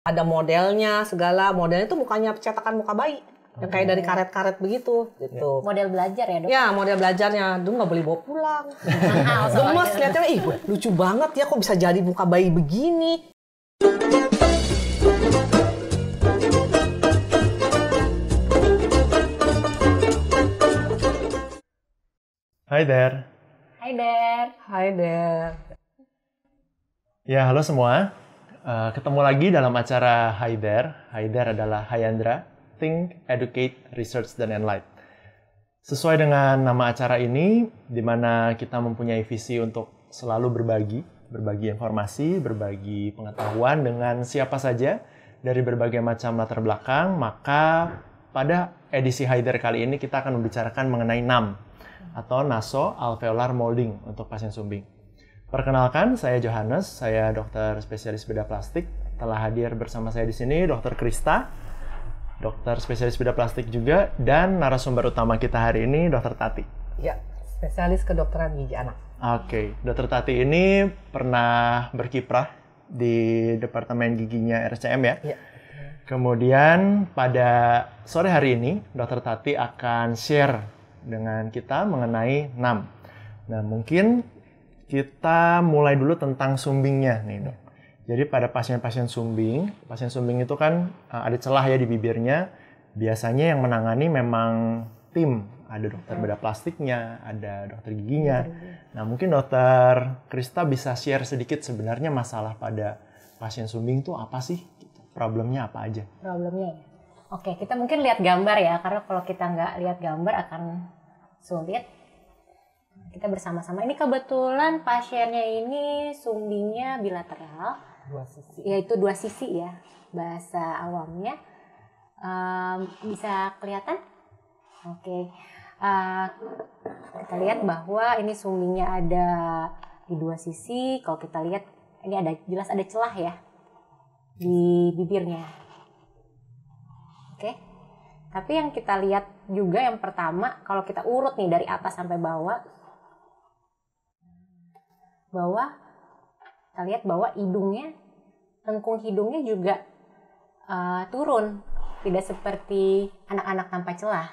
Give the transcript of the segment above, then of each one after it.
Ada modelnya segala. Modelnya tuh mukanya cetakan muka bayi. Yang kayak dari karet-karet begitu. Gitu. Model belajar ya, Dok? Ya, model belajarnya. Dulu nggak boleh bawa pulang. Gemes lihatnya, lucu banget ya kok bisa jadi muka bayi begini. Hai there. Hai there. Hai there. Ya, halo semua. Ketemu lagi dalam acara Hi There. Hi There adalah Hayandra, Think, Educate, Research, dan Enlight. Sesuai dengan nama acara ini, di mana kita mempunyai visi untuk selalu berbagi informasi, berbagi pengetahuan dengan siapa saja dari berbagai macam latar belakang, maka pada edisi Hi There kali ini kita akan membicarakan mengenai NAM atau naso-alveolar molding untuk pasien sumbing. Perkenalkan, saya Johannes, saya dokter spesialis bedah plastik. Telah hadir bersama saya di sini Dr. Krista, dokter spesialis bedah plastik juga, dan narasumber utama kita hari ini Dr. Tati. Ya, spesialis kedokteran gigi anak. Oke, Dr. Tati ini pernah berkiprah di Departemen Giginya RSCM ya? Ya. Kemudian pada sore hari ini, Dr. Tati akan share dengan kita mengenai NAM. Nah, mungkin kita mulai dulu tentang sumbingnya nih, Dok. Jadi pada pasien-pasien sumbing itu kan ada celah ya di bibirnya. Biasanya yang menangani memang tim. Ada dokter bedah plastiknya, ada dokter giginya. Nah, mungkin Dokter Krista bisa share sedikit sebenarnya masalah pada pasien sumbing itu apa sih? Problemnya apa aja? Problemnya ya? Oke, kita mungkin lihat gambar ya, karena kalau kita nggak lihat gambar akan sulit. Kita bersama-sama. Ini kebetulan pasiennya ini sumbingnya bilateral. Dua sisi. Yaitu dua sisi ya, bahasa awamnya. Bisa kelihatan? Oke. Kita lihat bahwa ini sumbingnya ada di dua sisi. Kalau kita lihat, ini jelas ada celah ya di bibirnya. Oke. Tapi yang kita lihat juga yang pertama, kalau kita urut nih dari atas sampai bawah, kita lihat bahwa lengkung hidungnya juga turun, tidak seperti anak-anak tanpa celah.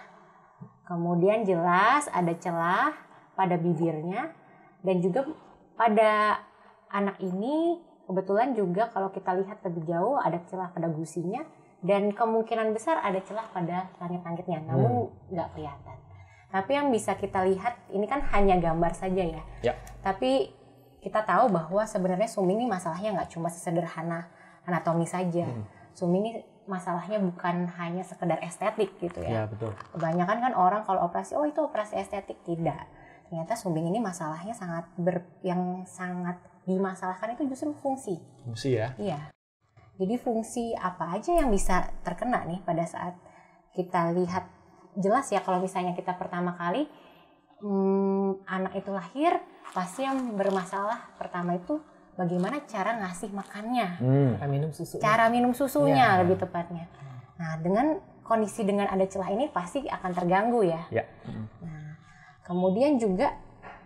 Kemudian jelas ada celah pada bibirnya, dan juga pada anak ini kebetulan juga kalau kita lihat lebih jauh ada celah pada gusinya, dan kemungkinan besar ada celah pada langit-langitnya, namun nggak kelihatan. Tapi yang bisa kita lihat, ini kan hanya gambar saja ya. Tapi kita tahu bahwa sebenarnya sumbing ini masalahnya nggak cuma sesederhana anatomi saja. Sumbing ini masalahnya bukan hanya sekedar estetik gitu ya. Ya, betul. Kebanyakan kan orang kalau operasi, oh itu operasi estetik. Tidak. Ternyata sumbing ini masalahnya yang sangat dimasalahkan itu justru fungsi. Fungsi ya? Iya. Jadi fungsi apa aja yang bisa terkena nih pada saat kita lihat jelas ya, kalau misalnya kita pertama kali anak itu lahir, pasti yang bermasalah pertama itu bagaimana cara ngasih makannya, cara minum susunya lebih tepatnya. Nah, dengan kondisi dengan ada celah ini pasti akan terganggu ya. Nah, kemudian juga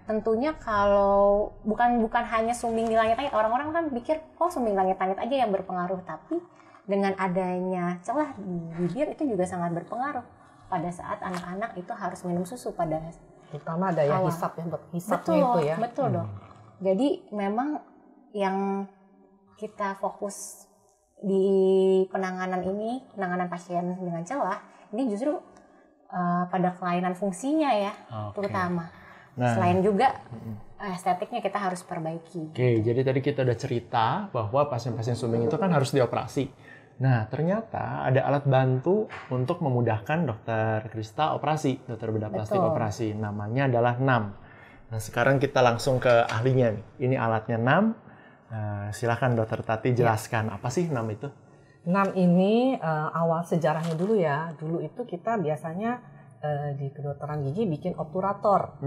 tentunya kalau bukan hanya sumbing di langit-langit, orang-orang kan pikir sumbing langit-langit aja yang berpengaruh, tapi dengan adanya celah di bibir itu juga sangat berpengaruh pada saat anak-anak itu harus minum susu pada Terutama ada ya hisap betul, itu ya. Betul dong. Jadi memang yang kita fokus di penanganan pasien dengan celah ini justru pada kelainan fungsinya ya, terutama. Nah, selain juga estetiknya kita harus perbaiki. Oke, jadi tadi kita udah cerita bahwa pasien-pasien sumbing itu kan harus dioperasi. Nah, ternyata ada alat bantu untuk memudahkan Dokter Krista operasi, dokter bedah plastik operasi. Namanya adalah NAM. Nah, sekarang kita langsung ke ahlinya nih. Ini alatnya NAM. Silakan Dokter Tati jelaskan apa sih NAM itu? NAM ini awal sejarahnya dulu ya. Dulu itu kita biasanya di kedokteran gigi bikin obturator.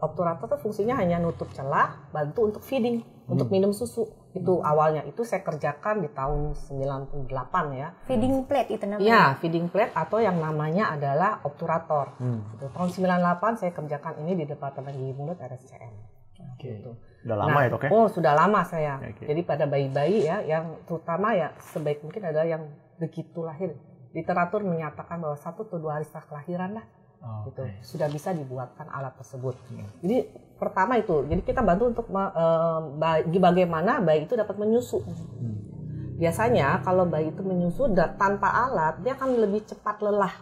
Obturator itu fungsinya hanya nutup celah, bantu untuk feeding, untuk minum susu. Itu awalnya, itu saya kerjakan di tahun 98 ya. Feeding plate itu namanya? Iya, feeding plate atau yang namanya adalah obturator. Tahun 98 saya kerjakan ini di Departemen Gigi Mulut RSCM. Gitu. Udah lama ya dok ya? Oh sudah lama saya. Okay. Jadi pada bayi-bayi ya, yang terutama ya sebaik mungkin adalah yang begitu lahir. Literatur menyatakan bahwa 1 atau 2 hari setelah kelahiran lah, gitu, sudah bisa dibuatkan alat tersebut. Jadi pertama itu, jadi kita bantu untuk bagaimana bayi itu dapat menyusu. Biasanya kalau bayi itu menyusu tanpa alat, dia akan lebih cepat lelah.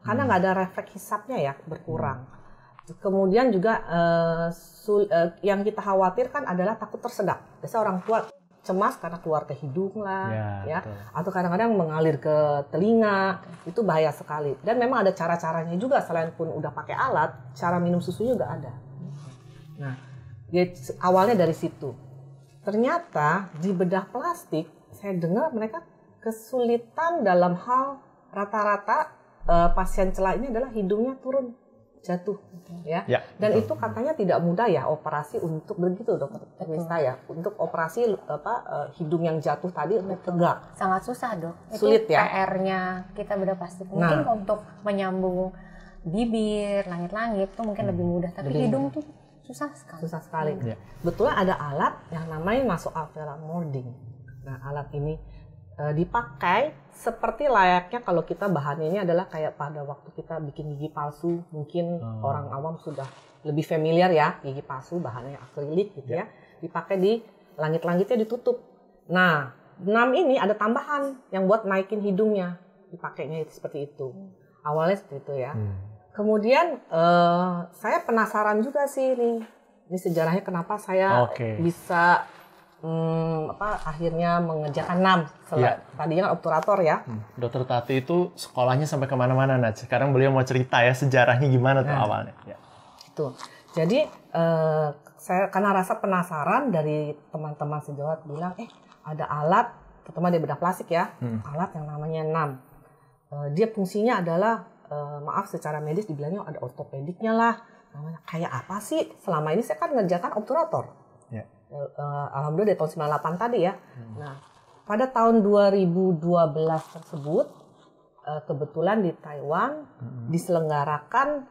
Karena nggak ada refleks hisapnya ya, berkurang. Kemudian juga yang kita khawatirkan adalah takut tersedak. Biasanya orang tua cemas karena keluar ke hidung lah, ya, atau kadang-kadang mengalir ke telinga, itu bahaya sekali. Dan memang ada cara-caranya juga, selain pun udah pakai alat, cara minum susunya juga ada. Nah, awalnya dari situ. Ternyata di bedah plastik, saya dengar mereka kesulitan dalam hal rata-rata pasien celah ini adalah hidungnya turun, jatuh, ya. Dan itu katanya tidak mudah ya operasi untuk begitu dokter Mista ya, untuk operasi hidung yang jatuh tadi untuk tegak. Sangat susah dok. Sulit itu ya. PR-nya kita bedah plastik. Mungkin untuk menyambung bibir, langit-langit itu mungkin lebih mudah, tapi hidung tuh susah sekali. Susah sekali. Betul ada alat yang namanya nasoalveolar molding. Nah alat ini dipakai seperti layaknya kalau kita bahannya ini adalah kayak pada waktu kita bikin gigi palsu, mungkin orang awam sudah lebih familiar ya, gigi palsu bahannya akrilik gitu ya, dipakai di langit-langitnya ditutup. Nah, 6 ini ada tambahan yang buat naikin hidungnya, dipakainya seperti itu. Awalnya seperti itu ya. Kemudian saya penasaran juga sih ini sejarahnya kenapa saya bisa akhirnya mengerjakan 6 tadinya kan obturator ya. Dokter Tati itu sekolahnya sampai kemana-mana, nah sekarang beliau mau cerita ya sejarahnya gimana tuh awalnya. Itu. Jadi saya karena rasa penasaran dari teman-teman sejawat bilang, ada alat, terutama di bedah plastik ya, alat yang namanya 6. Dia fungsinya adalah, maaf secara medis dibilangnya ada ortopediknya lah. Namanya kayak apa sih? Selama ini saya kan ngerjakan obturator. Alhamdulillah dari tahun 98 tadi ya. Nah, pada tahun 2012 tersebut kebetulan di Taiwan diselenggarakan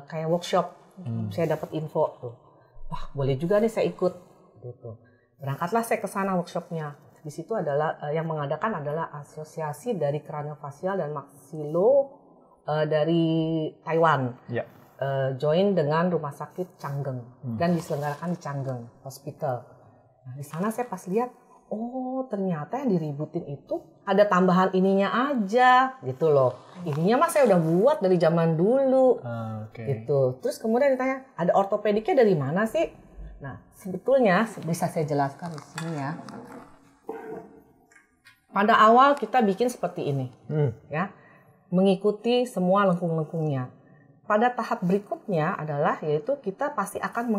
kayak workshop. Saya dapat info tuh. Wah, boleh juga nih saya ikut gitu. Berangkatlah saya ke sana workshopnya. Di situ adalah yang mengadakan adalah Asosiasi dari Kraniofacial dan Maxillo dari Taiwan. Join dengan rumah sakit Changgeng dan diselenggarakan di Changgeng Hospital. Nah, di sana saya pas lihat, oh ternyata yang diributin itu ada tambahan ininya aja, gitu loh. Ininya mah saya udah buat dari zaman dulu, gitu. Terus kemudian ditanya, ada ortopediknya dari mana sih? Nah, sebetulnya bisa saya jelaskan di sini ya. Pada awal kita bikin seperti ini, ya, mengikuti semua lengkung-lengkungnya. Pada tahap berikutnya adalah yaitu kita pasti akan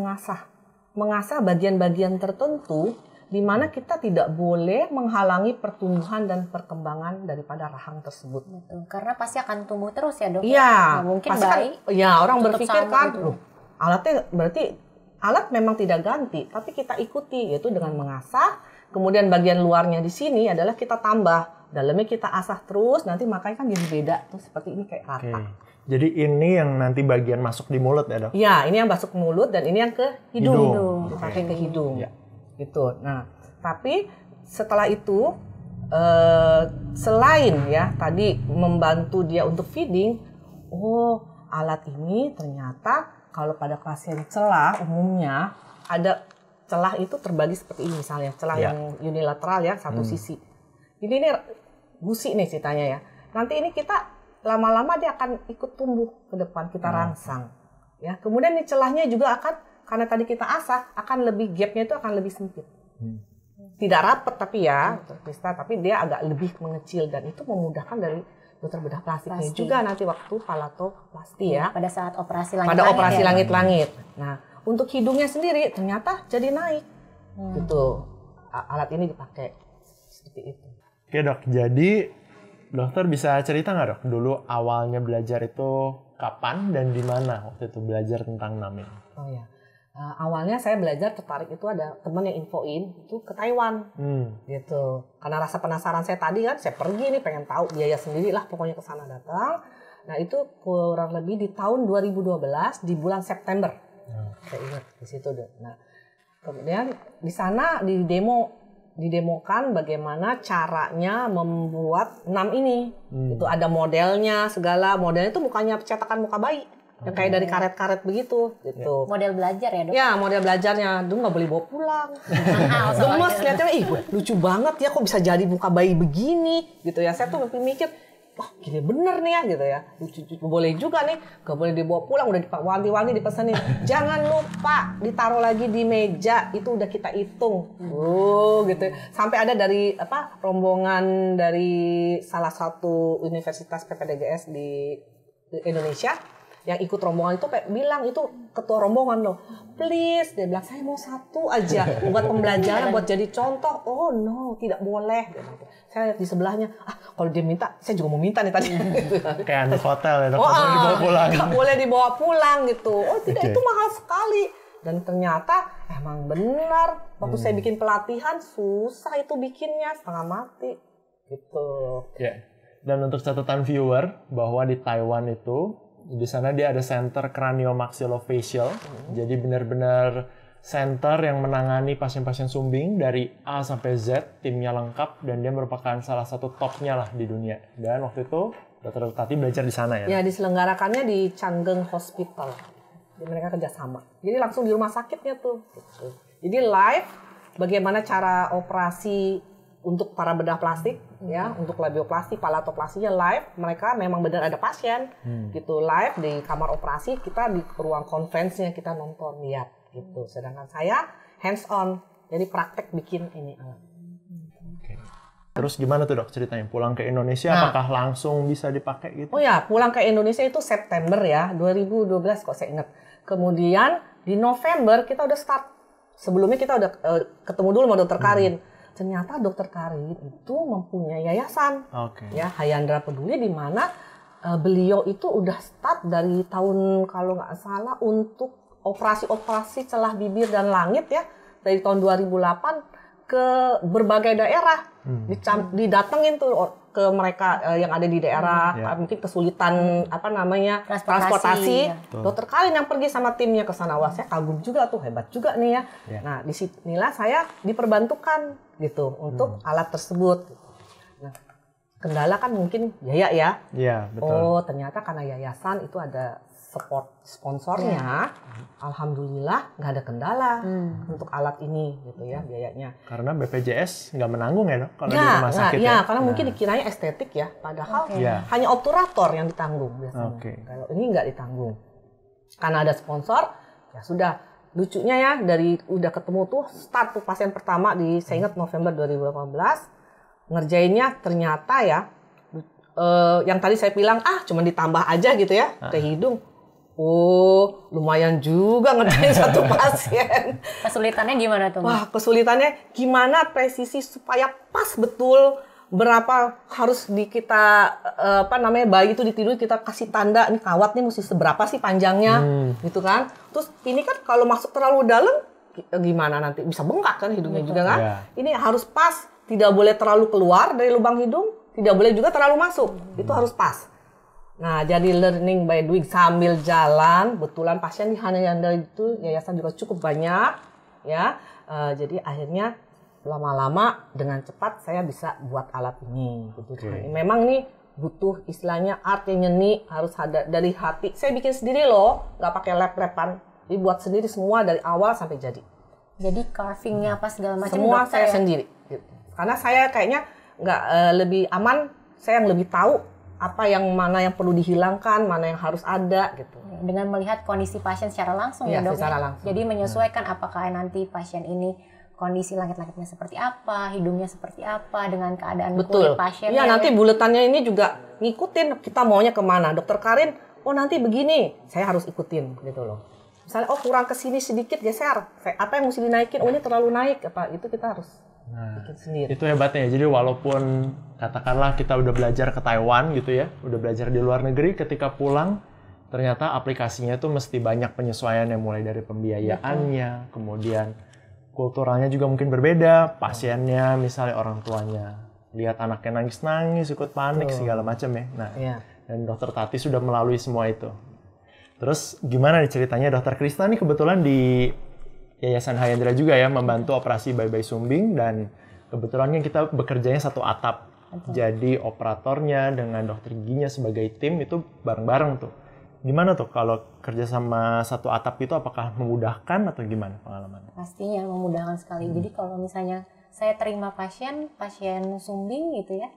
mengasah bagian-bagian tertentu di mana kita tidak boleh menghalangi pertumbuhan dan perkembangan daripada rahang tersebut. Betul. Karena pasti akan tumbuh terus ya dok. Iya. Nah, mungkin bayi. Kan, ya orang berpikir kan, loh, alatnya berarti alat memang tidak ganti, tapi kita ikuti yaitu dengan mengasah. Kemudian bagian luarnya di sini adalah kita tambah, dalamnya kita asah terus. Nanti makanya kan jadi beda tuh seperti ini kayak rata. Jadi ini yang nanti bagian masuk di mulut ya dok? Iya, ini yang masuk ke mulut dan ini yang ke hidung. Dipakai ke hidung. Gitu. Nah, tapi setelah itu selain ya tadi membantu dia untuk feeding, alat ini ternyata kalau pada pasien celah umumnya ada celah itu terbagi seperti ini misalnya, celah yang unilateral ya satu sisi. Ini gusi nih ceritanya ya. Nanti ini kita lama-lama dia akan ikut tumbuh ke depan, kita rangsang. Ya, kemudian nih celahnya juga akan, karena tadi kita asah, akan lebih gapnya itu akan lebih sempit. Tidak rapat tapi ya, tapi dia agak lebih mengecil dan itu memudahkan dari dokter bedah plastiknya juga nanti waktu palatoplasti ya. Pada saat operasi langit-langit. Pada operasi langit-langit. Nah, untuk hidungnya sendiri ternyata jadi naik. Gitu. Alat ini dipakai seperti itu. Oke dok, jadi dokter bisa cerita nggak dok, dulu awalnya belajar itu kapan dan di mana waktu itu belajar tentang NAM ini? Oh ya, awalnya saya belajar tertarik itu ada teman yang infoin itu ke Taiwan, gitu. Karena rasa penasaran saya tadi kan, saya pergi nih pengen tahu biaya sendiri lah pokoknya ke sana datang. Nah itu kurang lebih di tahun 2012 di bulan September, saya ingat di situ deh. Nah Kemudian di sana didemokan bagaimana caranya membuat 6 ini. Itu ada modelnya, segala modelnya itu mukanya cetakan muka bayi. Yang kayak dari karet-karet begitu gitu. Model belajar ya, Dok? Ya, model belajarnya. Dulu nggak boleh bawa pulang. Gemes lihatnya, lucu banget ya kok bisa jadi muka bayi begini gitu ya. Saya tuh mikir, wah gini bener nih ya gitu ya. Lucu boleh juga nih, nggak boleh dibawa pulang, udah wanti-wanti dipesenin. Jangan lupa ditaruh lagi di meja, itu udah kita hitung. Gitu. Sampai ada dari rombongan dari salah satu universitas PPDGS di Indonesia yang ikut rombongan itu bilang, itu ketua rombongan loh, please, dia bilang saya mau satu aja buat pembelajaran, buat jadi contoh. Oh no, tidak boleh. Saya lihat di sebelahnya, kalau dia minta, saya juga mau minta nih tadi. Kayak anak hotel ya, boleh dibawa pulang. Nggak boleh dibawa pulang gitu. Oh tidak, itu mahal sekali. Dan ternyata emang benar, waktu saya bikin pelatihan susah itu bikinnya, setengah mati gitu. Ya. Dan untuk catatan viewer, bahwa di Taiwan itu di sana dia ada center craniomaxillofacial. Jadi benar-benar center yang menangani pasien-pasien sumbing dari A sampai Z, timnya lengkap, dan dia merupakan salah satu topnya lah di dunia. Dan waktu itu Dr. Tati belajar di sana ya? Ya, diselenggarakannya di Changgeng Hospital. Jadi mereka kerjasama. Jadi langsung di rumah sakitnya tuh. Jadi live bagaimana cara operasi untuk para bedah plastik, ya, untuk labioplasti, palatoplastinya live, mereka memang benar ada pasien, gitu, live di kamar operasi, kita di ruang conference-nya kita nonton, lihat, gitu. Sedangkan saya hands on, jadi praktek bikin ini alat. Terus gimana tuh dok ceritanya? Pulang ke Indonesia, apakah langsung bisa dipakai gitu? Oh ya, pulang ke Indonesia itu September ya, 2012 kok saya ingat. Kemudian di November kita udah start. Sebelumnya kita udah ketemu dulu sama Dr. Karin. Ternyata Dr. Karin itu mempunyai yayasan, ya, Hayandra Peduli, di mana beliau itu udah start dari tahun kalau nggak salah untuk operasi-operasi celah bibir dan langit ya, dari tahun 2008 ke berbagai daerah, didatengin tuh ke mereka yang ada di daerah, mungkin kesulitan transportasi. Ya. Dokter Karin yang pergi sama timnya ke sana. Wah, saya kagum juga tuh, hebat juga nih ya. Nah, disinilah saya diperbantukan gitu untuk alat tersebut. Nah, kendala kan mungkin biaya ya. Iya, betul. Oh, ternyata karena yayasan itu ada support sponsornya, alhamdulillah nggak ada kendala untuk alat ini gitu ya, biayanya. Karena BPJS nggak menanggung ya dok kalau di rumah sakit ya? Karena mungkin dikiranya estetik ya, padahal hanya obturator yang ditanggung biasanya. Kalau ini nggak ditanggung. Karena ada sponsor, ya sudah. Lucunya ya, dari udah ketemu tuh start tuh pasien pertama saya ingat November 2018, ngerjainnya ternyata ya, yang tadi saya bilang cuma ditambah aja gitu ya ke hidung. Oh, lumayan juga ngerjain satu pasien. Kesulitannya gimana tuh? Wah, kesulitannya gimana presisi supaya pas betul berapa harus kita bayi itu ditidur, kita kasih tanda ini kawat nih mesti seberapa sih panjangnya gitu kan. Terus ini kan kalau masuk terlalu dalam gimana nanti bisa bengkak kan hidungnya juga kan. Ini harus pas, tidak boleh terlalu keluar dari lubang hidung, tidak boleh juga terlalu masuk. Itu harus pas. Nah, jadi learning by doing sambil jalan. Betulan pasien di Hayandra itu yayasan juga cukup banyak, ya. Jadi akhirnya lama-lama dengan cepat saya bisa buat alat ini. Gitu. Memang nih butuh istilahnya art yang nyeni, harus ada dari hati. Saya bikin sendiri loh, nggak pakai lap-lapan. Jadi buat sendiri semua dari awal sampai jadi. Jadi carvingnya apa segala macam semua saya sendiri. Gitu. Karena saya kayaknya nggak lebih aman, saya yang lebih tahu apa yang mana yang perlu dihilangkan, mana yang harus ada gitu. Dengan melihat kondisi pasien secara langsung ya dok. Secara langsung. Jadi menyesuaikan apakah nanti pasien ini kondisi langit-langitnya seperti apa, hidungnya seperti apa, dengan keadaan kulit pasien. Iya, nanti buletannya ini juga ngikutin kita maunya kemana. Dokter Karin, oh nanti begini, saya harus ikutin gitu loh. Misalnya, oh kurang kesini sedikit geser, apa yang mesti dinaikin, oh ini terlalu naik, apa itu kita harus bikin sendiri. Itu hebatnya ya, jadi walaupun katakanlah kita udah belajar ke Taiwan gitu ya, udah belajar di luar negeri, ketika pulang ternyata aplikasinya tuh mesti banyak penyesuaian yang mulai dari pembiayaannya, kemudian kulturalnya juga mungkin berbeda, pasiennya misalnya orang tuanya lihat anaknya nangis-nangis, ikut panik segala macam ya. Nah, dan Dokter Tati sudah melalui semua itu. Terus gimana nih ceritanya Dokter Krishna nih kebetulan di Yayasan Hyandra juga ya membantu operasi bayi-bayi sumbing, dan kebetulan kita bekerjanya satu atap. Jadi operatornya dengan dokter giginya sebagai tim itu bareng-bareng tuh. Gimana tuh kalau kerja sama satu atap itu, apakah memudahkan atau gimana pengalamannya? Pastinya memudahkan sekali. Jadi kalau misalnya saya terima pasien sumbing gitu ya,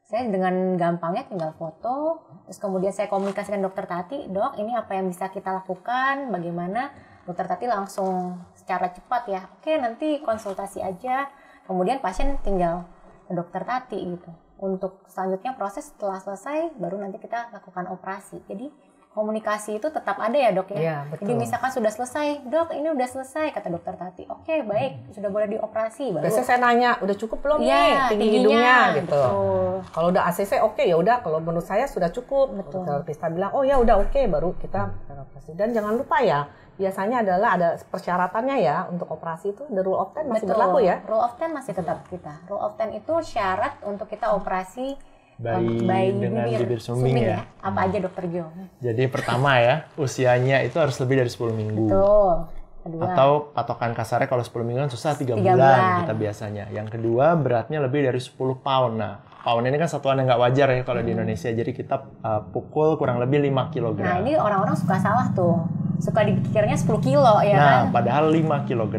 saya dengan gampangnya tinggal foto, terus kemudian saya komunikasikan dokter Tati, dok ini apa yang bisa kita lakukan, bagaimana. Dokter Tati langsung secara cepat ya, oke nanti konsultasi aja, kemudian pasien tinggal ke dokter Tati gitu. Untuk selanjutnya proses setelah selesai, baru nanti kita lakukan operasi. Jadi komunikasi itu tetap ada ya dok ya. Iya, betul. Jadi misalkan sudah selesai, dok ini udah selesai kata dokter Tati. Oke baik, sudah boleh dioperasi. Baru biasanya saya nanya, udah cukup belum ya, nih tinggi hidungnya gitu. Betul. Kalau udah ACC oke ya udah, kalau menurut saya sudah cukup. Betul. Dokter Pista bilang oh ya udah oke, baru kita operasi. Dan jangan lupa ya, biasanya adalah ada persyaratannya ya untuk operasi itu, the rule of 10 masih berlaku ya. Rule of 10 masih tetap kita. Rule of 10 itu syarat untuk kita operasi Bayi dengan bibir sumbing ya. Apa aja dokter Jo? Jadi pertama ya, usianya itu harus lebih dari 10 minggu. Betul. Kedua. Atau patokan kasarnya kalau 10 minggu kan susah 3 bulan kita biasanya. Yang kedua beratnya lebih dari 10 pound. Nah, pound ini kan satuan yang nggak wajar ya kalau di Indonesia. Jadi kita pukul kurang lebih 5 kg. Nah ini orang-orang suka salah tuh. Suka dipikirnya 10 kilo ya nah, kan? padahal 5 kg.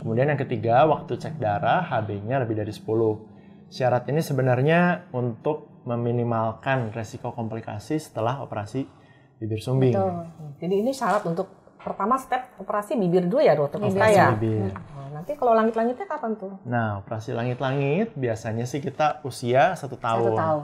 Kemudian yang ketiga, waktu cek darah HB-nya lebih dari 10. Syarat ini sebenarnya untuk meminimalkan resiko komplikasi setelah operasi bibir sumbing. Betul. Jadi ini syarat untuk pertama step operasi bibir dulu ya dokter Pista Operasi ya. bibir. Nanti kalau langit-langitnya kapan tuh? Nah, operasi langit-langit biasanya sih kita usia 1 tahun. 1 tahun.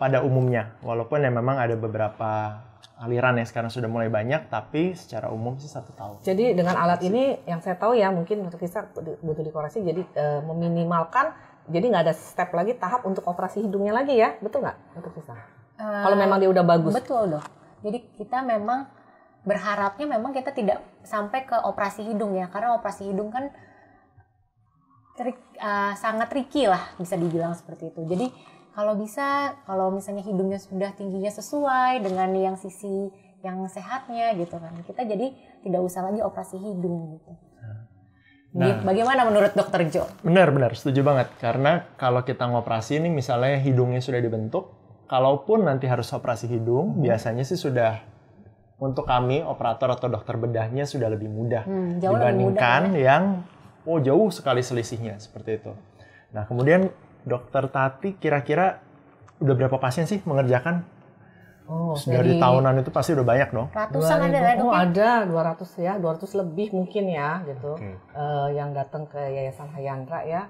Pada umumnya, walaupun ya memang ada beberapa aliran yang sekarang sudah mulai banyak, tapi secara umum sih 1 tahun. Jadi dengan alat ini yang saya tahu ya, mungkin dokter Pista butuh dikoreksi, jadi meminimalkan. Jadi nggak ada step lagi tahap untuk operasi hidungnya lagi ya, betul nggak, dokter Pista? Kalau memang dia udah bagus. Betul dok. Jadi kita memang berharapnya memang kita tidak sampai ke operasi hidung ya, karena operasi hidung kan sangat tricky lah, bisa dibilang seperti itu. Jadi kalau bisa, kalau misalnya hidungnya sudah tingginya sesuai dengan yang sisi yang sehatnya gitu kan, kita jadi tidak usah lagi operasi hidung gitu. Nah, bagaimana menurut dokter Jo? Benar, setuju banget. Karena kalau kita ngoperasi ini misalnya hidungnya sudah dibentuk, kalaupun nanti harus operasi hidung, biasanya sih sudah untuk kami, operator atau dokter bedahnya sudah lebih mudah jauh dibandingkan lebih mudah, yang jauh sekali selisihnya seperti itu. Nah, kemudian dokter Tati kira-kira udah berapa pasien sih mengerjakan? Dari tahunan itu pasti udah banyak dong. Ratusan ada ya dok? Ada 200 ya, 200 lebih mungkin ya gitu. Yang datang ke Yayasan Hyandra ya.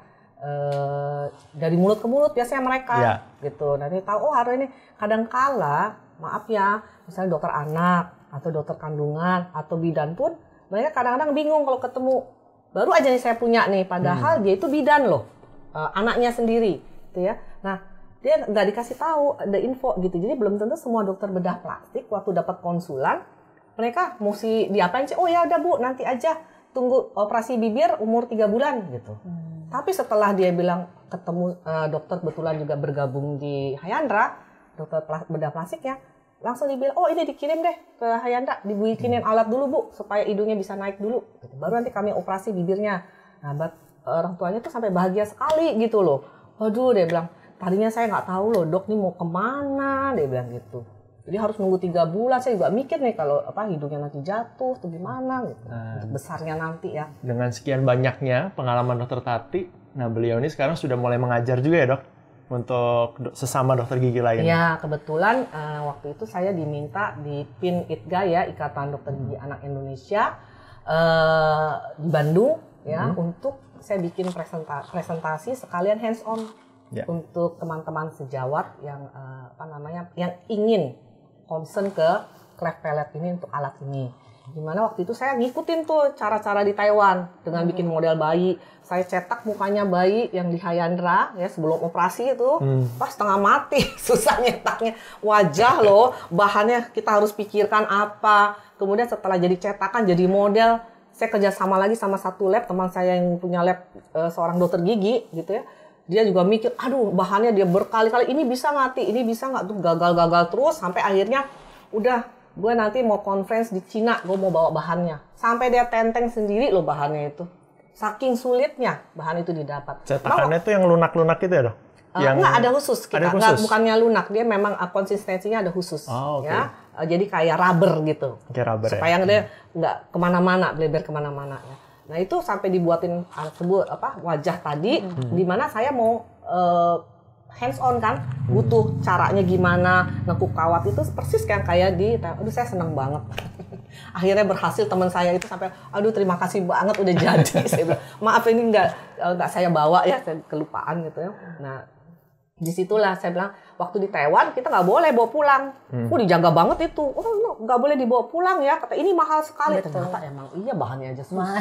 Dari mulut ke mulut biasanya mereka gitu. Nanti tahu hari ini kadang-kala maaf ya, misalnya dokter anak atau dokter kandungan atau bidan pun mereka kadang-kadang bingung kalau ketemu. Baru aja nih saya punya nih, padahal dia itu bidan loh, anaknya sendiri gitu ya. Nah, dia nggak dikasih tahu, ada info gitu. Jadi belum tentu semua dokter bedah plastik waktu dapat konsulan, mereka mesti diapain sih? Oh ya udah Bu, nanti aja tunggu operasi bibir umur 3 bulan gitu. Tapi setelah dia bilang ketemu dokter kebetulan juga bergabung di Hyandra, dokter bedah plastiknya, langsung dibilang, oh ini dikirim deh ke Hyandra, dibikinin alat dulu Bu, supaya hidungnya bisa naik dulu. Gitu. Baru nanti kami operasi bibirnya. Nah, orang tuanya tuh sampai bahagia sekali gitu loh. Waduh, dia bilang, tadinya saya nggak tahu loh dok nih mau kemana, dia bilang gitu. Jadi harus nunggu 3 bulan, saya juga mikir nih kalau hidungnya nanti jatuh atau gimana gitu. Untuk besarnya nanti ya. Dengan sekian banyaknya pengalaman dokter Tati, nah beliau ini sekarang sudah mulai mengajar juga ya dok? Untuk sesama dokter gigi lain. Ya, kebetulan waktu itu saya diminta di PIN ITGA ya, Ikatan Dokter Gigi Anak Indonesia di Bandung ya, untuk saya bikin presentasi sekalian hands on. Untuk teman-teman sejawat yang yang ingin concern ke cleft palate ini untuk alat ini. Dimana waktu itu saya ngikutin tuh cara-cara di Taiwan dengan bikin model bayi. Saya cetak mukanya bayi yang di Hyandra ya sebelum operasi itu, pas setengah mati susah nyetaknya. Wajah loh, bahannya kita harus pikirkan apa. Kemudian setelah jadi cetakan, jadi model, saya kerjasama lagi sama satu lab, teman saya yang punya lab seorang dokter gigi gitu ya. Dia juga mikir, aduh bahannya dia berkali-kali, ini bisa nggak, ini bisa nggak, tuh gagal-gagal terus sampai akhirnya udah gue nanti mau conference di Cina, gue mau bawa bahannya. Sampai dia tenteng sendiri loh bahannya itu. Saking sulitnya bahan itu didapat. Cetakannya itu yang lunak-lunak itu ya dok? Enggak, ada khusus kita. Ada khusus? Nggak, bukannya lunak, dia memang konsistensinya ada khusus. Oh, okay. Ya. Jadi kayak rubber gitu. Kayak rubber supaya ya? dia nggak kemana-mana, bleber kemana-mana. Ya. Nah itu sampai dibuatin wajah tadi, di mana saya mau hands on kan, butuh caranya gimana nekuk kawat itu persis kayak di, aduh saya seneng banget. Akhirnya berhasil, teman saya itu sampai, aduh terima kasih banget udah jadi. Saya bilang, maaf ini nggak saya bawa ya, saya kelupaan gitu ya. Nah disitulah saya bilang, waktu di Taiwan kita nggak boleh bawa pulang. Dijaga banget itu. Oh nggak boleh dibawa pulang ya. Kata ini mahal sekali. Ternyata emang iya bahannya aja susah.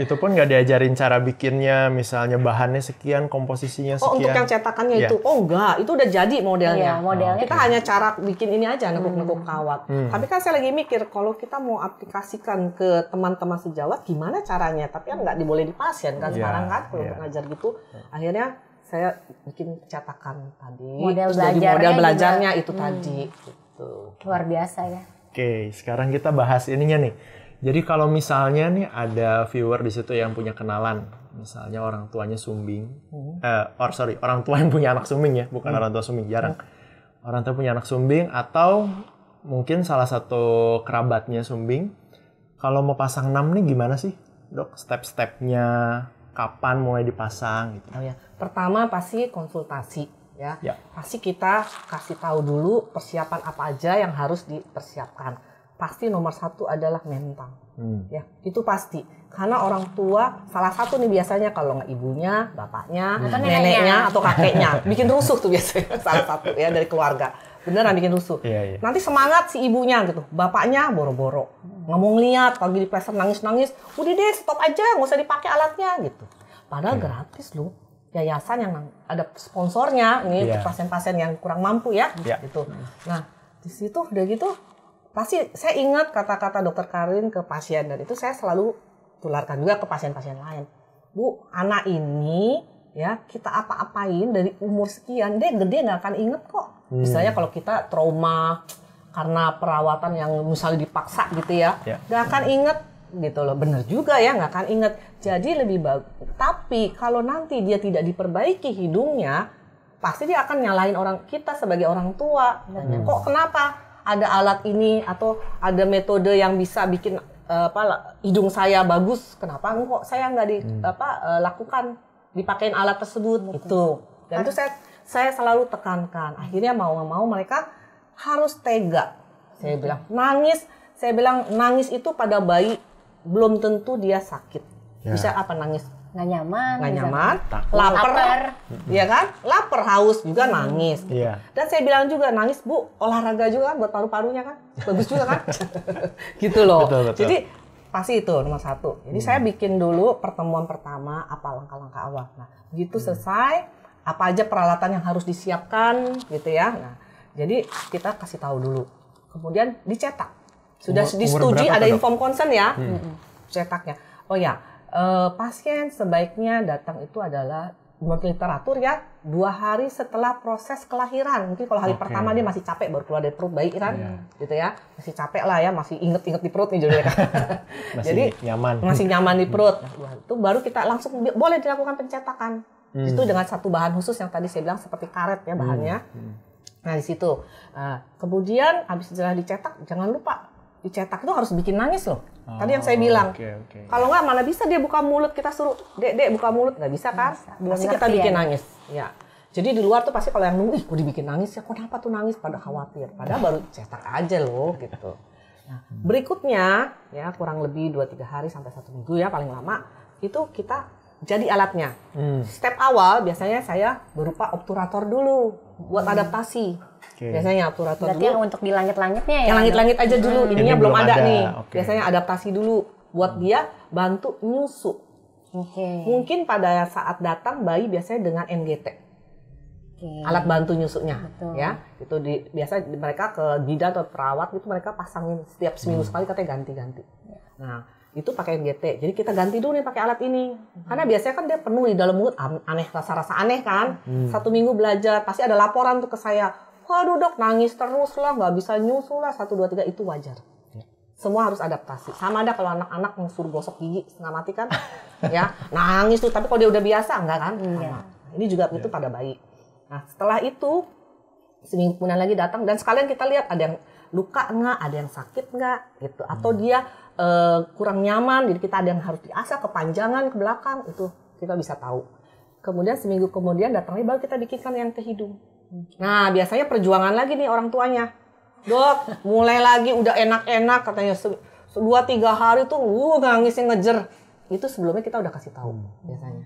Itu pun nggak diajarin cara bikinnya, misalnya bahannya sekian, komposisinya sekian. Oh untuk yang cetakannya itu? Oh enggak, itu udah jadi modelnya. Iya, modelnya. Kita hanya cara bikin ini aja, nekuk-nekuk kawat. Tapi kan saya lagi mikir, kalau kita mau aplikasikan ke teman-teman sejawat, gimana caranya? Tapi kan nggak diboleh di pasien kan sekarang kan, kalau ngajar gitu. Akhirnya saya bikin cetakan tadi, model belajarnya itu tadi. Gitu. Luar biasa ya. Oke, sekarang kita bahas ininya nih. Jadi kalau misalnya nih ada viewer di situ yang punya kenalan, misalnya orang tuanya sumbing, orang tua yang punya anak sumbing ya, bukan orang tua sumbing, jarang. Orang tua punya anak sumbing atau mungkin salah satu kerabatnya sumbing. Kalau mau pasang NAM nih gimana sih, dok? Step-stepnya, kapan mulai dipasang? Gitu. Oh ya, pertama pasti konsultasi ya. Pasti kita kasih tahu dulu persiapan apa aja yang harus dipersiapkan. Pasti nomor satu adalah mental. Ya, itu pasti. Karena orang tua, salah satu nih biasanya kalau nggak ibunya, bapaknya, neneknya, atau kakeknya. Bikin rusuh tuh biasanya, salah satu ya dari keluarga. Beneran bikin rusuh. Nanti semangat si ibunya gitu. Bapaknya boro-boro. Nggak mau ngeliat, pagi di pleser nangis-nangis. Udah deh, stop aja, nggak usah dipakai alatnya gitu. Padahal gratis loh. Yayasan yang ada sponsornya, ini untuk pasien-pasien yang kurang mampu ya. Gitu. Nah, di situ udah gitu, pasti saya ingat kata-kata dokter Karin ke pasien, dan itu saya selalu tularkan juga ke pasien-pasien lain. Bu, anak ini ya kita apa-apain dari umur sekian, dia gede nggak akan inget kok. Misalnya kalau kita trauma karena perawatan yang misalnya dipaksa gitu ya, nggak akan inget gitu loh. Bener juga ya, nggak akan inget. Jadi lebih bagus. Tapi kalau nanti dia tidak diperbaiki hidungnya, pasti dia akan nyalahin kita sebagai orang tua. Kok kenapa ada alat ini atau ada metode yang bisa bikin hidung saya bagus, kenapa kok saya nggak lakukan dipakein alat tersebut itu. Dan itu saya selalu tekankan. Akhirnya mau nggak mau mereka harus tega. Saya bilang nangis itu pada bayi belum tentu dia sakit. Bisa apa nangis? Nggak nyaman, lapar, ya kan? Lapar, haus juga nangis. Dan saya bilang juga nangis, Bu, olahraga juga kan buat paru-parunya kan, bagus juga kan? Gitu loh. Betul. Jadi pasti itu nomor satu. Jadi saya bikin dulu pertemuan pertama apa langkah-langkah awal. Nah, begitu selesai, apa aja peralatan yang harus disiapkan, gitu ya. Nah, jadi kita kasih tahu dulu. Kemudian dicetak. Sudah disetujui ada inform consent ya, cetaknya. Oh ya. Pasien sebaiknya datang itu adalah menurut literatur ya 2 hari setelah proses kelahiran. Mungkin kalau hari pertama dia masih capek baru keluar dari perut bayi kan, gitu ya, masih capek lah ya, masih inget di perut nih jadi kan. Jadi masih nyaman di perut. Nah, itu baru kita langsung boleh dilakukan pencetakan. Itu dengan satu bahan khusus yang tadi saya bilang seperti karet ya bahannya. Nah di situ. Kemudian habis setelah dicetak jangan lupa dicetak itu harus bikin nangis loh. Tadi yang saya bilang. Kalau nggak mana bisa dia buka mulut, kita suruh Dek buka mulut, nggak bisa kan? Pasti kita bikin nangis. Ya. Jadi di luar tuh pasti kalau yang nunggu, kok dibikin nangis ya, kenapa tuh nangis? Pada khawatir. Padahal baru cetak aja loh gitu. Nah, berikutnya ya kurang lebih 2-3 hari sampai 1 minggu ya paling lama itu kita jadi alatnya. Step awal biasanya saya berupa obturator dulu buat adaptasi. Biasanya obturator berarti dulu. Yang untuk di langit-langitnya ya? Yang langit-langit aja dulu, ininya belum ada nih. Biasanya adaptasi dulu buat dia bantu nyusu. Mungkin pada saat datang bayi biasanya dengan NGT. Alat bantu nyusunya. Ya. Itu biasa mereka ke bidan atau perawat itu mereka pasangin setiap seminggu sekali katanya ganti-ganti. Nah, itu pakai NGT. Jadi kita ganti dulu nih pakai alat ini. Karena biasanya kan dia penuh di dalam mulut, aneh, rasa-rasa aneh kan. 1 minggu belajar, pasti ada laporan tuh ke saya. waduh dok nangis terus lah, nggak bisa nyusu lah, 1, 2, 3, itu wajar. Semua harus adaptasi. Sama ada kalau anak-anak yang suruh gosok gigi setengah mati kan, ya nangis tuh. Tapi kalau dia udah biasa enggak kan? Sama. Ini juga itu pada bayi. Nah setelah itu seminggu kemudian lagi datang dan sekalian kita lihat ada yang luka nggak, ada yang sakit nggak, gitu. Atau dia kurang nyaman, jadi kita ada yang harus diasah kepanjangan ke belakang, itu kita bisa tahu. Kemudian seminggu kemudian datang lagi baru kita bikinkan yang ke hidung. Nah biasanya perjuangan lagi nih orang tuanya. Dok, mulai lagi udah enak-enak katanya 2-3 hari tuh nangisnya ngejer. Itu sebelumnya kita udah kasih tahu biasanya.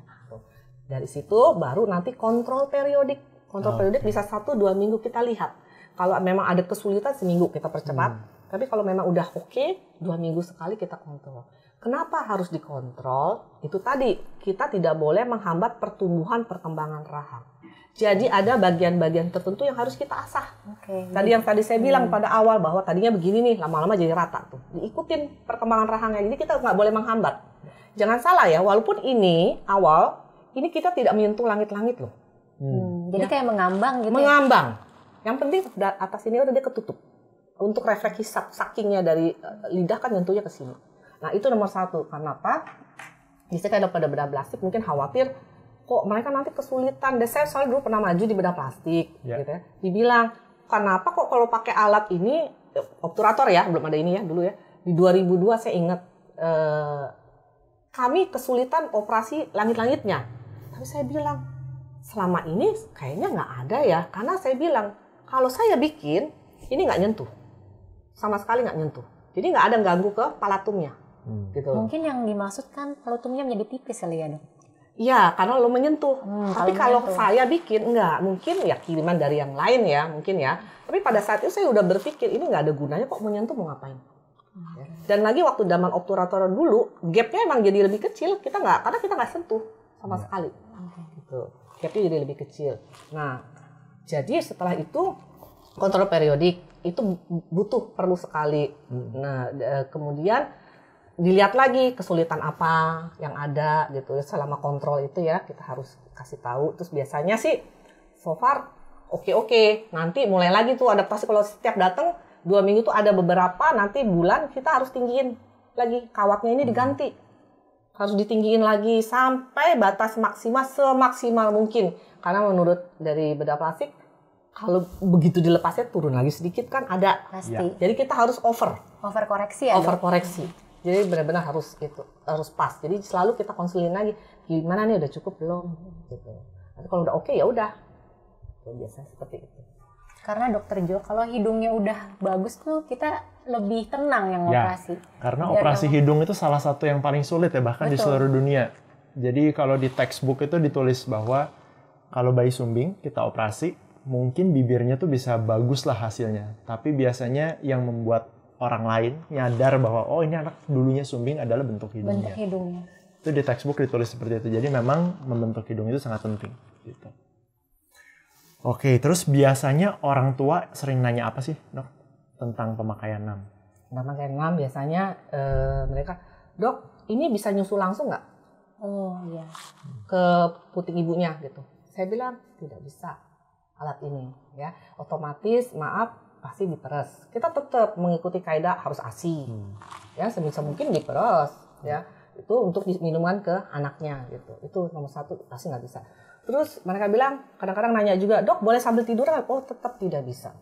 Dari situ baru nanti kontrol periodik. Kontrol periodik bisa 1-2 minggu kita lihat. Kalau memang ada kesulitan seminggu kita percepat. Tapi kalau memang udah oke, 2 minggu sekali kita kontrol. Kenapa harus dikontrol? Itu tadi, kita tidak boleh menghambat pertumbuhan perkembangan rahang. Jadi ada bagian-bagian tertentu yang harus kita asah. Tadi saya bilang pada awal bahwa tadinya begini nih, lama-lama jadi rata tuh. Diikutin perkembangan rahangnya, jadi kita nggak boleh menghambat. Jangan salah ya, walaupun ini awal, ini kita tidak menyentuh langit-langit loh. Jadi kayak mengambang gitu. Mengambang. Yang penting atas ini udah dia ketutup. Untuk refleksi sakingnya dari lidah kan nyentuhnya ke sini. Nah itu nomor 1. Kenapa? Biasanya kalau pada bedah plastik mungkin khawatir kok mereka nanti kesulitan. Dan saya soalnya dulu pernah maju di bedah plastik, gitu ya. Dibilang, kenapa kok kalau pakai alat ini, obturator ya, belum ada ini ya dulu ya. Di 2002 saya ingat, kami kesulitan operasi langit-langitnya. Tapi saya bilang, selama ini kayaknya nggak ada ya. Karena saya bilang, kalau saya bikin, ini nggak nyentuh. Sama sekali nggak nyentuh. Jadi nggak ada ganggu ke palatumnya. Gitu. Mungkin yang dimaksud kan palatumnya menjadi tipis kali ya dok? Iya, karena lo menyentuh. Tapi kalau saya bikin, enggak. Mungkin ya kiriman dari yang lain ya, mungkin ya. Tapi pada saat itu saya udah berpikir, ini nggak ada gunanya kok menyentuh, mau ngapain. Dan lagi waktu zaman obturator dulu, gapnya emang jadi lebih kecil. Karena kita nggak sentuh sama sekali. Gitu. Gapnya jadi lebih kecil. Nah, jadi setelah itu, kontrol periodik, itu perlu sekali. Nah, kemudian dilihat lagi kesulitan apa yang ada gitu ya, selama kontrol itu ya kita harus kasih tahu. Terus biasanya sih so far oke. Nanti mulai lagi tuh adaptasi, kalau setiap datang 2 minggu tuh ada beberapa nanti bulan kita harus tinggiin lagi kawatnya, ini diganti, harus ditinggiin lagi sampai batas maksimal semaksimal mungkin. Karena menurut dari bedah plastik kalau begitu dilepasnya turun lagi sedikit kan ada. Pasti. Jadi kita harus over koreksi ya. Over koreksi. Jadi benar-benar harus pas. Jadi selalu kita konsulin lagi, gimana nih udah cukup belum? Gitu. Nanti kalau udah oke ya udah. Biasanya seperti itu. Karena dokter Jo, kalau hidungnya udah bagus tuh kita lebih tenang yang operasi. Karena operasi hidung itu salah satu yang paling sulit ya, bahkan di seluruh dunia. Jadi kalau di textbook itu ditulis bahwa kalau bayi sumbing kita operasi, mungkin bibirnya tuh bisa bagus lah hasilnya. Tapi biasanya yang membuat orang lain nyadar bahwa oh ini anak dulunya sumbing adalah bentuk hidungnya. Itu di textbook ditulis seperti itu. Jadi memang membentuk hidung itu sangat penting. Gitu. Oke, terus biasanya orang tua sering nanya apa sih dok tentang pemakaian NAM? Pemakaian NAM biasanya mereka, dok ini bisa nyusu langsung nggak? Oh iya. Ke puting ibunya gitu. Saya bilang tidak bisa alat ini ya. Otomatis maaf pasti diperes. Kita tetap mengikuti kaidah harus ASI. Ya, sebisa mungkin diperes ya. Itu untuk minuman ke anaknya gitu. Itu nomor 1 pasti nggak bisa. Terus mereka bilang kadang-kadang nanya juga, "Dok, boleh sambil tiduran?" Oh, tetap tidak bisa.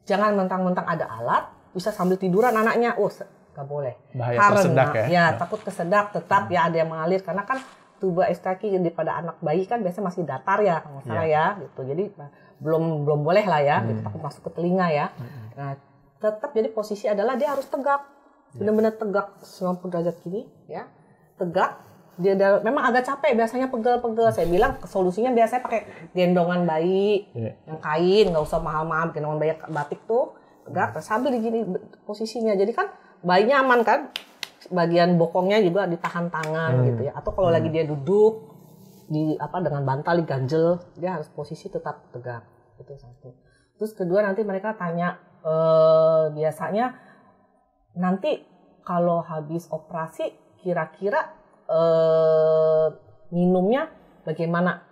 Jangan mentang-mentang ada alat bisa sambil tiduran anaknya. Oh, nggak boleh. Bahaya kesedak ya. Ya, takut kesedak, tetap ya ada yang mengalir karena kan tuba ekstraki pada anak bayi kan biasanya masih datar ya, kalau salah ya gitu. Jadi belum boleh lah ya, gitu, takut masuk ke telinga ya. Nah, tetap jadi posisi adalah dia harus tegak. Benar-benar tegak 90 derajat gini ya. Tegak. Dia memang agak capek biasanya pegel-pegel. Saya bilang solusinya biasanya pakai gendongan bayi yang kain, nggak usah mahal-mahal, gendongan bayi batik tuh tegak sambil digini posisinya. Jadi kan bayinya aman kan? Bagian bokongnya juga ditahan tangan gitu ya. Atau kalau lagi dia duduk dengan bantal diganjel, dia harus posisi tetap tegak. Itu satu. Terus kedua nanti mereka tanya biasanya nanti kalau habis operasi kira-kira minumnya bagaimana?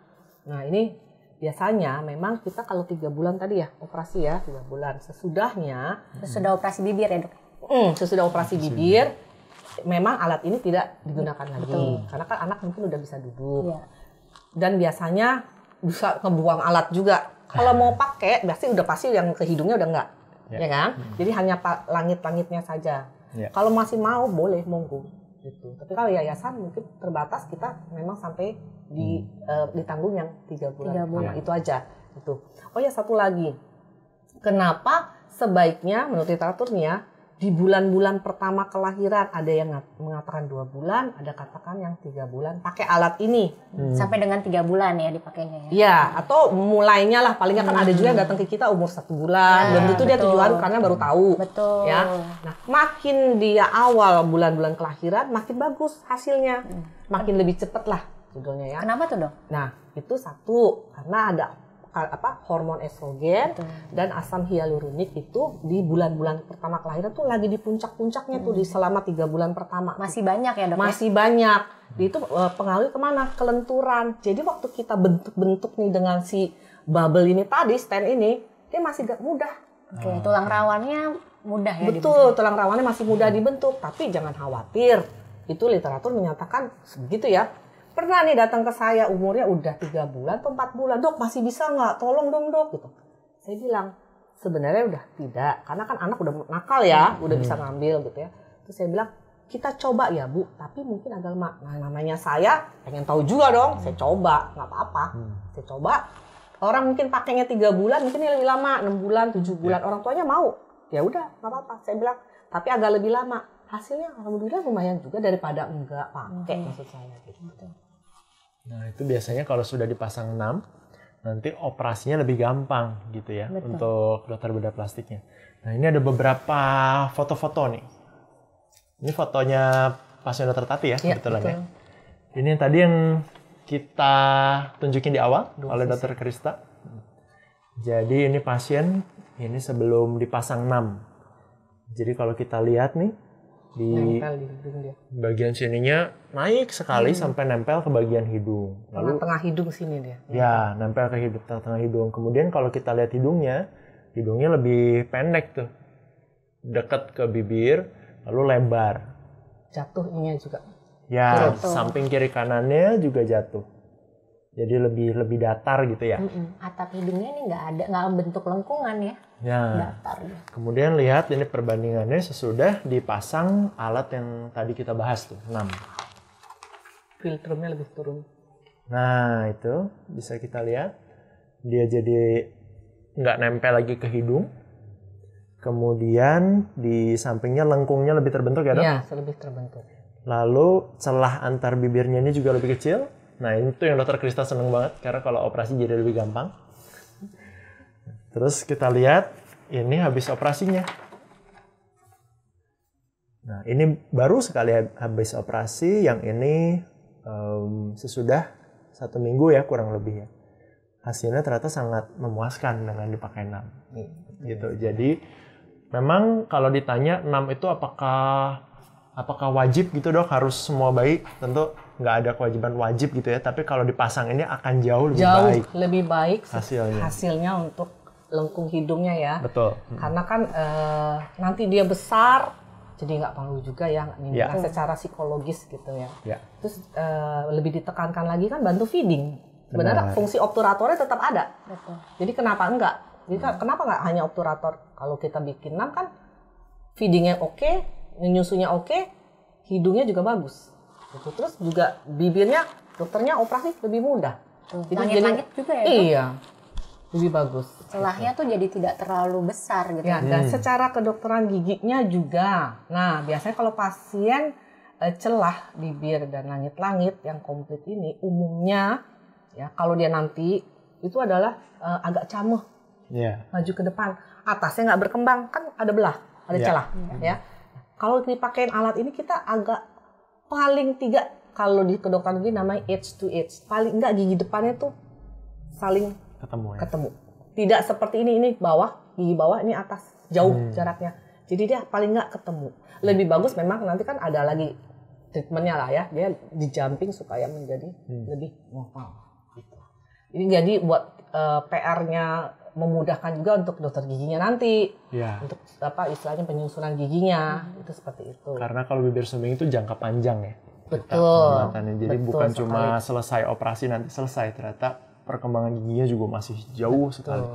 Nah ini biasanya memang kita kalau 3 bulan tadi ya operasi ya 3 bulan sesudahnya Sudah operasi bibir ya dok? sesudah operasi bibir memang alat ini tidak digunakan lagi karena kan anak mungkin udah bisa duduk dan biasanya bisa ngebuang alat juga. Kalau mau pakai pasti yang ke hidungnya udah enggak ya kan? Jadi hanya langit-langitnya saja. Kalau masih mau boleh monggo gitu. Tapi kalau yayasan mungkin terbatas, kita memang sampai ditanggung yang 3 bulan. Nah, itu aja itu. Oh ya, satu lagi. Kenapa sebaiknya menurut literaturnya di bulan-bulan pertama kelahiran, ada yang mengatakan 2 bulan, ada katakan yang 3 bulan pakai alat ini. Sampai dengan 3 bulan ya dipakainya ya? Ya, atau mulainya lah, palingnya kan ada juga yang datang ke kita umur 1 bulan, belum tentu dia tujuan karena baru tahu. Betul. Ya, nah makin dia awal bulan-bulan kelahiran, makin bagus hasilnya, makin lebih cepat lah judulnya ya. Kenapa tuh dok? Nah, itu satu, karena ada hormon estrogen dan asam hyaluronik itu di bulan-bulan pertama kelahiran tuh lagi di puncak-puncaknya tuh di selama 3 bulan pertama. Masih banyak ya dok? Masih banyak. Itu pengaruh kemana? Kelenturan. Jadi waktu kita bentuk-bentuk nih dengan si bubble ini tadi, stand ini, dia masih gak mudah. Oke, tulang rawannya mudah ya? Betul, tulang rawannya masih mudah dibentuk. Tapi jangan khawatir. Itu literatur menyatakan begitu ya. Pernah nih datang ke saya umurnya udah 3 bulan atau 4 bulan, dok masih bisa nggak? Tolong dong dok gitu. Saya bilang sebenarnya udah tidak, karena kan anak udah nakal ya, udah bisa ngambil gitu ya. Terus saya bilang kita coba ya bu, tapi mungkin agak lama. Nah namanya saya pengen tahu juga dong, saya coba nggak apa-apa. Saya coba, orang mungkin pakainya 3 bulan, mungkin lebih lama 6 bulan, 7 bulan, orang tuanya mau, ya udah nggak apa-apa. Saya bilang tapi agak lebih lama. Hasilnya alhamdulillah lumayan juga daripada enggak pakai maksud saya gitu. Nah, itu biasanya kalau sudah dipasang 6, nanti operasinya lebih gampang gitu ya. Betul. Untuk dokter bedah plastiknya. Nah, ini ada beberapa foto-foto nih. Ini fotonya pasien dokter Tati ya, kebetulan ya. Ini yang tadi yang kita tunjukin di awal oleh dokter Krista. Jadi ini pasien, ini sebelum dipasang 6. Jadi kalau kita lihat nih, di bagian sininya naik sekali sampai nempel ke bagian hidung. Lalu tengah hidung sini dia. Ya, nempel ke hidung, tengah hidung. Kemudian kalau kita lihat hidungnya lebih pendek tuh. Dekat ke bibir, lalu lebar. Jatuh ininya juga. Ya, samping kiri kanannya juga jatuh. Jadi lebih datar gitu ya. Atap hidungnya ini nggak bentuk lengkungan ya. Ya. Datar. Kemudian lihat ini perbandingannya sesudah dipasang alat yang tadi kita bahas tuh, 6. Filtrumnya lebih turun. Nah, itu bisa kita lihat. Dia jadi nggak nempel lagi ke hidung. Kemudian di sampingnya lengkungnya lebih terbentuk ya dok? Iya, lebih terbentuk. Lalu celah antar bibirnya ini juga lebih kecil. Nah, itu yang dokter Krista seneng banget karena kalau operasi jadi lebih gampang. Terus kita lihat ini habis operasinya. Nah, ini baru sekali habis operasi, yang ini sesudah 1 minggu ya kurang lebih ya. Hasilnya ternyata sangat memuaskan dengan dipakai 6. Gitu. Jadi memang kalau ditanya 6 itu apakah wajib gitu dok, harus semua bayi? Tentu nggak ada kewajiban wajib gitu ya, tapi kalau dipasang ini akan jauh lebih baik hasilnya untuk lengkung hidungnya ya. Betul. Karena kan nanti dia besar, jadi nggak perlu juga ya secara psikologis gitu ya. Terus lebih ditekankan lagi kan bantu feeding. Sebenarnya fungsi obturatornya tetap ada. Betul. Jadi kenapa enggak? Jadi kenapa nggak hanya obturator? Kalau kita bikin 6 kan feedingnya oke, nyusunya oke, hidungnya juga bagus. Gitu. Terus juga bibirnya, dokternya operasi lebih mudah. Langit-langit juga ya? Iya, lebih bagus. Celahnya tuh jadi tidak terlalu besar gitu. Ya, dan secara kedokteran giginya juga. Nah, biasanya kalau pasien celah bibir dan langit-langit yang komplit ini, umumnya ya kalau dia nanti itu adalah agak camuh. Maju ke depan, atasnya nggak berkembang, kan ada belah, ada celah. Ya. Kalau dipakein alat ini kita agak paling 3, kalau di kedokteran gigi namanya edge to edge. Paling enggak gigi depannya tuh saling ketemu. Tidak seperti ini bawah, gigi bawah, ini atas. Jauh jaraknya. Jadi dia paling enggak ketemu. Lebih bagus memang nanti kan ada lagi treatmentnya lah ya. Dia di jumping supaya menjadi lebih normal. Gitu. Jadi buat PR-nya memudahkan juga untuk dokter giginya nanti. Ya. Untuk istilahnya penyusunan giginya itu seperti itu. Karena kalau bibir sumbing itu jangka panjang ya. Betul. Jadi bukan cuma selesai operasi nanti selesai, ternyata perkembangan giginya juga masih jauh sekali.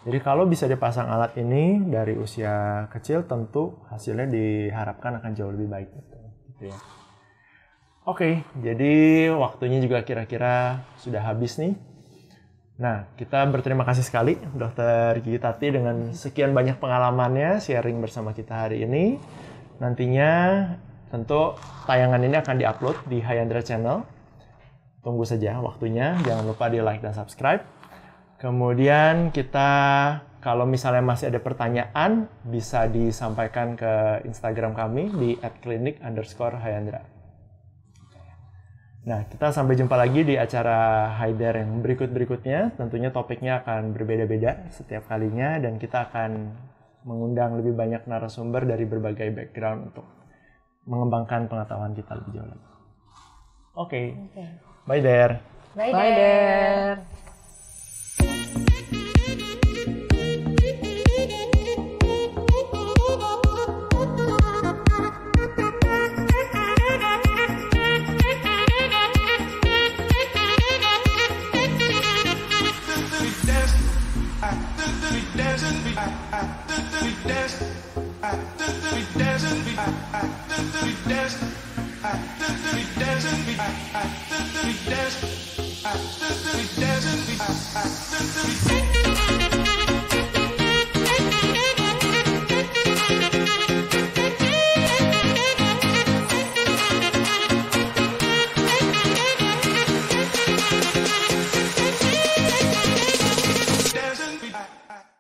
Jadi kalau bisa dipasang alat ini dari usia kecil, tentu hasilnya diharapkan akan jauh lebih baik. Gitu ya. Oke, jadi waktunya juga kira-kira sudah habis nih. Nah, kita berterima kasih sekali Dr. Gigi Tati dengan sekian banyak pengalamannya sharing bersama kita hari ini. Nantinya tentu tayangan ini akan diupload di Hyandra Channel. Tunggu saja waktunya, jangan lupa di like dan subscribe. Kemudian kita, kalau misalnya masih ada pertanyaan, bisa disampaikan ke Instagram kami di @klinik_hyandra. Nah, kita sampai jumpa lagi di acara Hyder yang berikut-berikutnya. Tentunya topiknya akan berbeda-beda setiap kalinya, dan kita akan mengundang lebih banyak narasumber dari berbagai background untuk mengembangkan pengetahuan kita lebih jauh lagi. Oke. Bye there. Bye Bye there. We